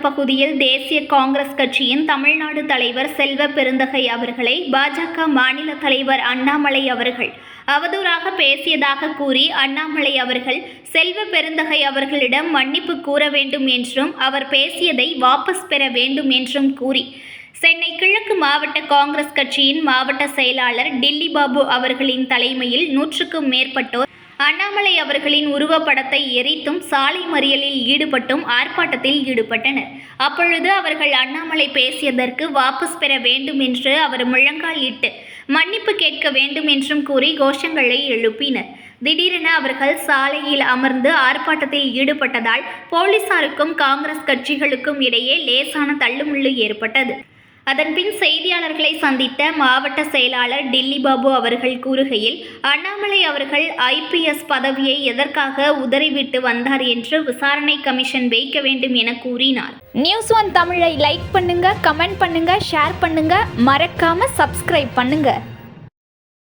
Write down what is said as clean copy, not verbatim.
பகுதியில் தேசிய காங்கிரஸ் கட்சியின் தமிழ்நாடு தலைவர் செல்வ பெருந்தகை அவர்களை பாஜக மாநில தலைவர் அண்ணாமலை அவர்கள் அவதூறாக பேசியதாக கூறி அண்ணாமலை அவர்கள் செல்வ பெருந்தகை அவர்களிடம் மன்னிப்பு கூற வேண்டும் என்றும் அவர் பேசியதை வாபஸ் பெற வேண்டும் என்றும் கூறி சென்னை கிழக்கு மாவட்ட காங்கிரஸ் கட்சியின் மாவட்ட செயலாளர் டில்லி பாபு அவர்களின் தலைமையில் 100க்கும் மேற்பட்டோர் அண்ணாமலை அவர்களின் உருவப்படத்தை எரித்தும் சாலை மறியலில் ஈடுபட்டும் ஆர்ப்பாட்டத்தில் ஈடுபட்டனர். அப்பொழுது அவர்கள் அண்ணாமலை பேசியதற்கு வாபஸ் பெற வேண்டும் என்று அவர் முழங்கால் இட்டு மன்னிப்பு கேட்க வேண்டும் என்றும் கூறி கோஷங்களை எழுப்பினர். திடீரென அவர்கள் சாலையில் அமர்ந்து ஆர்ப்பாட்டத்தில் ஈடுபட்டதால் போலீசாருக்கும் காங்கிரஸ் கட்சிகளுக்கும் இடையே லேசான தள்ளுமுள்ளு ஏற்பட்டது. அதன்பின் செய்தியாளர்களை சந்தித்த மாவட்ட செயலாளர் டில்லி பாபு அவர்கள் கூறுகையில், அண்ணாமலை அவர்கள் IPS பதவியை எதற்காக உதறிவிட்டு வந்தார் என்று விசாரணை கமிஷன் வைக்க வேண்டும் என கூறினார். News One தமிழை லைக் பண்ணுங்க, கமெண்ட் பண்ணுங்க, ஷேர் பண்ணுங்க, மறக்காம சப்ஸ்கிரைப் பண்ணுங்க.